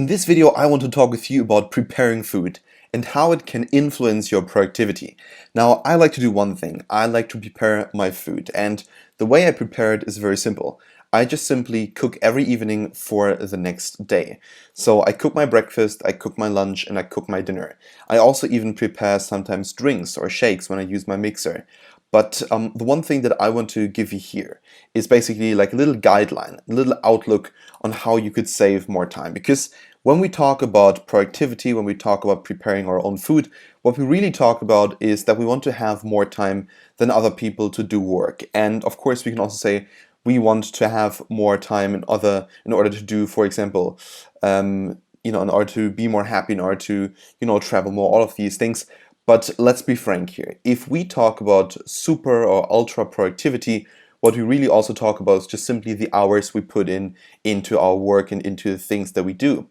In this video, I want to talk with you about preparing food and how it can influence your productivity. Now, I like to do one thing. I like to prepare my food, and the way I prepare it is very simple. I just simply cook every evening for the next day. So I cook my breakfast, I cook my lunch, and I cook my dinner. I also even prepare sometimes drinks or shakes when I use my mixer. But the one thing that I want to give you here is basically like a little guideline, a little outlook on how you could save more time. Because when we talk about productivity, when we talk about preparing our own food, what we really talk about is that we want to have more time than other people to do work. And of course, we can also say we want to have more time in order to do, for example, in order to be more happy, in order to, travel more, all of these things. But let's be frank here. If we talk about super or ultra productivity, what we really also talk about is just simply the hours we put into our work and into the things that we do.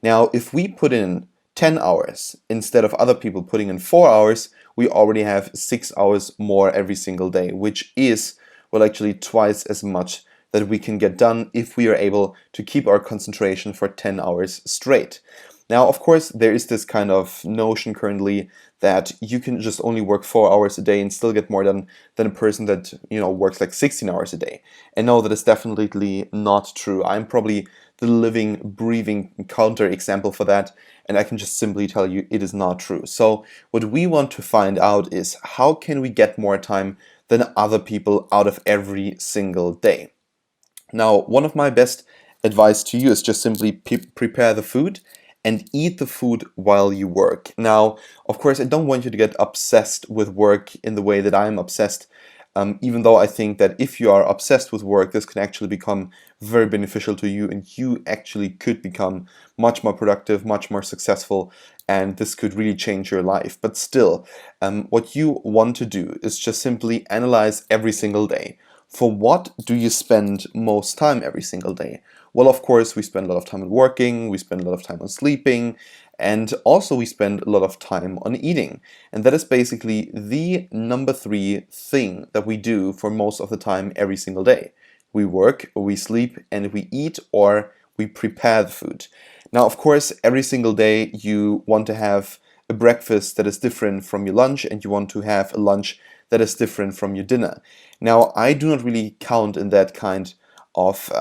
Now, if we put in 10 hours instead of other people putting in 4 hours, we already have 6 hours more every single day, which is, well, actually twice as much that we can get done if we are able to keep our concentration for 10 hours straight. Now, of course, there is this kind of notion currently that you can just only work 4 hours a day and still get more done than a person that, works like 16 hours a day. And no, that is definitely not true. I'm probably the living, breathing counter example for that, and I can just simply tell you it is not true. So what we want to find out is how can we get more time than other people out of every single day? Now, one of my best advice to you is just simply prepare the food and eat the food while you work. Now, of course, I don't want you to get obsessed with work in the way that I'm obsessed, even though I think that if you are obsessed with work, this can actually become very beneficial to you, and you actually could become much more productive, much more successful, and this could really change your life. But still, what you want to do is just simply analyze every single day. For what do you spend most time every single day? Well, of course, we spend a lot of time on working, we spend a lot of time on sleeping, and also we spend a lot of time on eating. And that is basically the number 3 thing that we do for most of the time every single day. We work, we sleep, and we eat, or we prepare the food. Now, of course, every single day you want to have a breakfast that is different from your lunch, and you want to have a lunch that is different from your dinner. Now, I do not really count in that kind of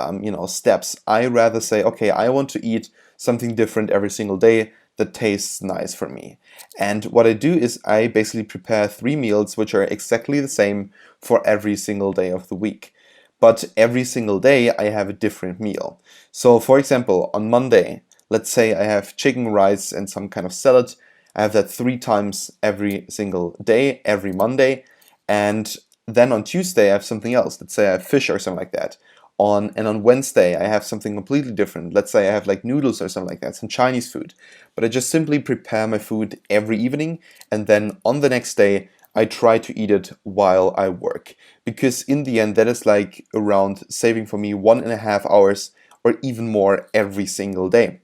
steps. I rather say, okay, I want to eat something different every single day that tastes nice for me. And what I do is I basically prepare 3 meals which are exactly the same for every single day of the week. But every single day I have a different meal. So for example, on Monday, let's say I have chicken, rice, and some kind of salad. I have that 3 times every single day, every Monday. And then on Tuesday I have something else. Let's say I have fish or something like that. On Wednesday I have something completely different. Let's say I have like noodles or something like that, some Chinese food. But I just simply prepare my food every evening, and then on the next day I try to eat it while I work. Because in the end that is like around saving for me 1.5 hours or even more every single day.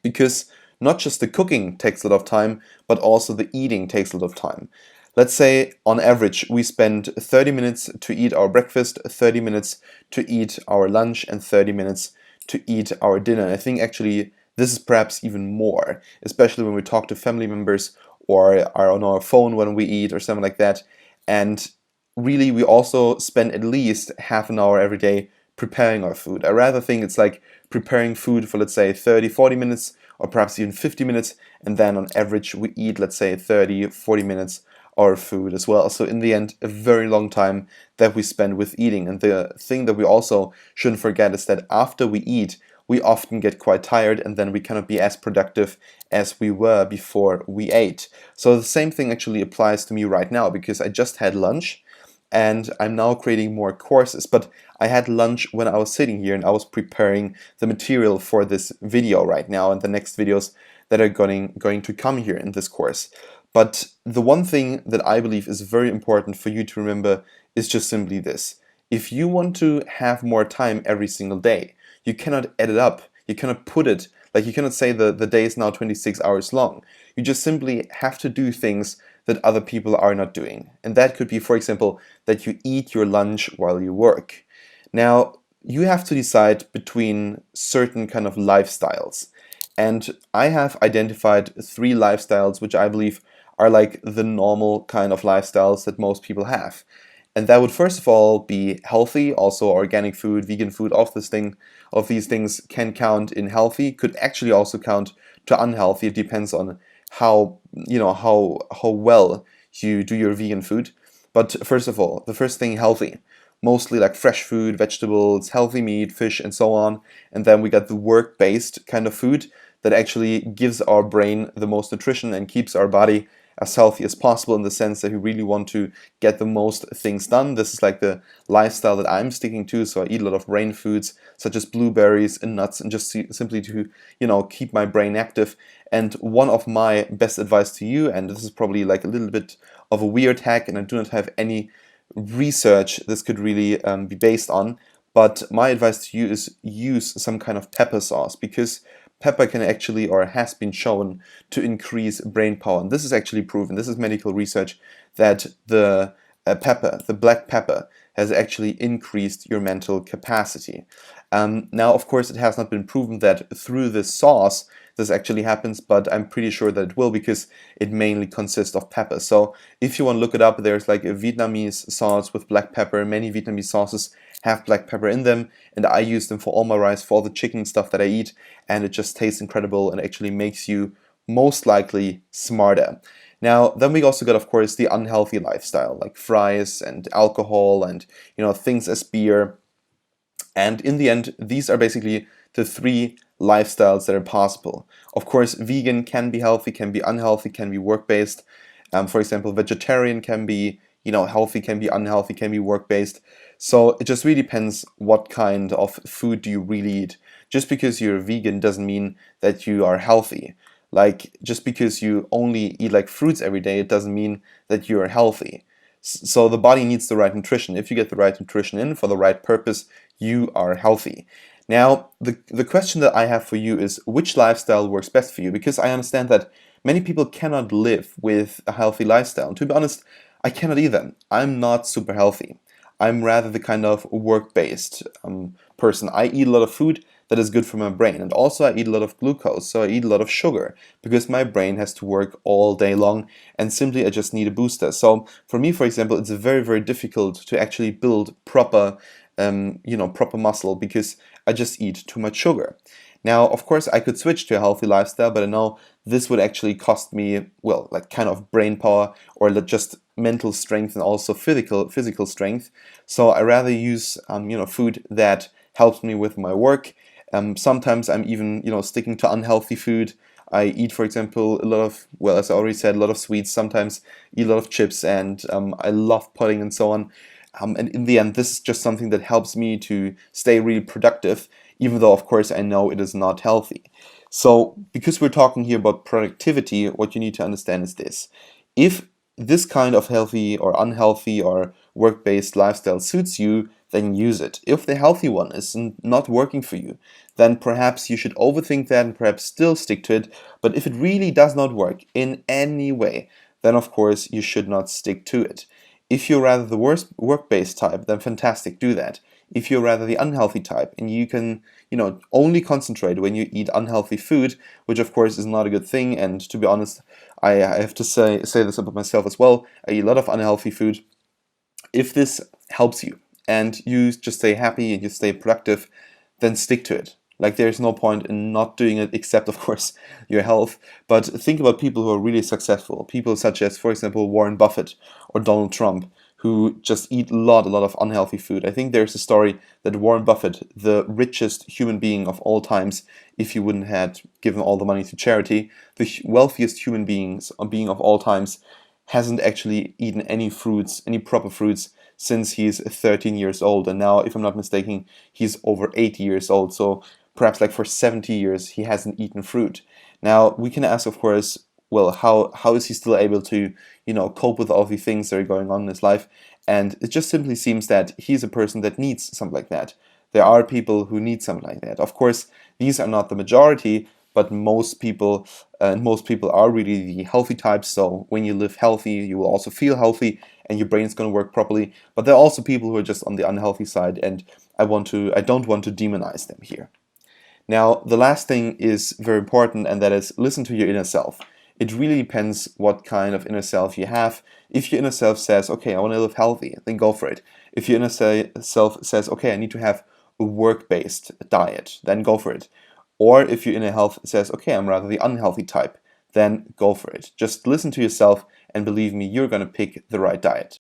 Because not just the cooking takes a lot of time, but also the eating takes a lot of time. Let's say on average we spend 30 minutes to eat our breakfast, 30 minutes to eat our lunch, and 30 minutes to eat our dinner. And I think actually this is perhaps even more, especially when we talk to family members or are on our phone when we eat or something like that. And really we also spend at least half an hour every day preparing our food. I rather think it's like preparing food for, let's say, 30, 40 minutes or perhaps even 50 minutes, and then on average we eat, let's say, 30, 40 minutes our food as well. So in the end, a very long time that we spend with eating. And the thing that we also shouldn't forget is that after we eat, we often get quite tired, and then we cannot be as productive as we were before we ate. So the same thing actually applies to me right now, because I just had lunch and I'm now creating more courses. But I had lunch when I was sitting here and I was preparing the material for this video right now and the next videos that are going to come here in this course. But the one thing that I believe is very important for you to remember is just simply this. If you want to have more time every single day, you cannot add it up. You cannot put it, like you cannot say the day is now 26 hours long. You just simply have to do things that other people are not doing. And that could be, for example, that you eat your lunch while you work. Now, you have to decide between certain kind of lifestyles. And I have identified three lifestyles which I believe are like the normal kind of lifestyles that most people have. And that would first of all be healthy, also organic food, vegan food, of these things can count in healthy, could actually also count to unhealthy. It depends on how well you do your vegan food. But first of all, the first thing, healthy. Mostly like fresh food, vegetables, healthy meat, fish, and so on. And then we got the work-based kind of food that actually gives our brain the most nutrition and keeps our body as healthy as possible, in the sense that we really want to get the most things done. This is like the lifestyle that I'm sticking to. So I eat a lot of brain foods such as blueberries and nuts, and just simply to keep my brain active. And one of my best advice to you, and this is probably like a little bit of a weird hack, and I do not have any research this could really be based on, but my advice to you is use some kind of pepper sauce, because pepper can actually, or has been shown to increase brain power. And this is actually proven. This is medical research that the pepper, the black pepper, has actually increased your mental capacity. Now, of course, it has not been proven that through this sauce this actually happens, but I'm pretty sure that it will, because it mainly consists of pepper. So if you want to look it up, there's like a Vietnamese sauce with black pepper. Many Vietnamese sauces have black pepper in them, and I use them for all my rice, for all the chicken stuff that I eat, and it just tastes incredible and actually makes you most likely smarter. Now, then we also got, of course, the unhealthy lifestyle, like fries and alcohol and things as beer. And in the end, these are basically the three lifestyles that are possible. Of course, vegan can be healthy, can be unhealthy, can be work-based. For example, vegetarian can be healthy, can be unhealthy, can be work-based. So it just really depends what kind of food do you really eat. Just because you're vegan doesn't mean that you are healthy. Like, just because you only eat like fruits every day, it doesn't mean that you're healthy. So the body needs the right nutrition. If you get the right nutrition in for the right purpose, you are healthy. Now, the question that I have for you is, which lifestyle works best for you? Because I understand that many people cannot live with a healthy lifestyle. And to be honest, I cannot either. I'm not super healthy. I'm rather the kind of work-based person. I eat a lot of food that is good for my brain. And also I eat a lot of glucose, so I eat a lot of sugar, because my brain has to work all day long, and simply I just need a booster. So for me, for example, it's very, very difficult to actually build proper proper muscle, because I just eat too much sugar. Now, of course, I could switch to a healthy lifestyle, but I know this would actually cost me, well, like kind of brain power, or just mental strength, and also physical strength. So I rather use food that helps me with my work. Sometimes I'm even sticking to unhealthy food. I eat, for example, a lot of, well, as I already said, a lot of sweets. Sometimes eat a lot of chips, and I love pudding and so on. And in the end, this is just something that helps me to stay really productive, even though, of course, I know it is not healthy. So, because we're talking here about productivity, what you need to understand is this. If this kind of healthy or unhealthy or work-based lifestyle suits you, then use it. If the healthy one is not working for you, then perhaps you should overthink that and perhaps still stick to it. But if it really does not work in any way, then of course you should not stick to it. If you're rather the worst work-based type, then fantastic, do that. If you're rather the unhealthy type and you can, only concentrate when you eat unhealthy food, which of course is not a good thing, and to be honest, I have to say this about myself as well. I eat a lot of unhealthy food. If this helps you and you just stay happy and you stay productive, then stick to it. Like, there's no point in not doing it, except of course your health. But think about people who are really successful. People such as, for example, Warren Buffett or Donald Trump, who just eat a lot of unhealthy food. I think there's a story that Warren Buffett, the richest human being of all times, if you wouldn't had given all the money to charity, the wealthiest human being of all times, hasn't actually eaten any fruits, any proper fruits, since he's 13 years old. And now, if I'm not mistaken, he's over 80 years old. So perhaps like for 70 years, he hasn't eaten fruit. Now, we can ask, of course, well, how is he still able to, cope with all the things that are going on in his life? And it just simply seems that he's a person that needs something like that. There are people who need something like that. Of course, these are not the majority, but most people are really the healthy types. So when you live healthy, you will also feel healthy, and your brain's going to work properly. But there are also people who are just on the unhealthy side, and I don't want to demonize them here. Now, the last thing is very important, and that is listen to your inner self. It really depends what kind of inner self you have. If your inner self says, okay, I want to live healthy, then go for it. If your inner self says, okay, I need to have a work-based diet, then go for it. Or if your inner health says, okay, I'm rather the unhealthy type, then go for it. Just listen to yourself, and believe me, you're going to pick the right diet.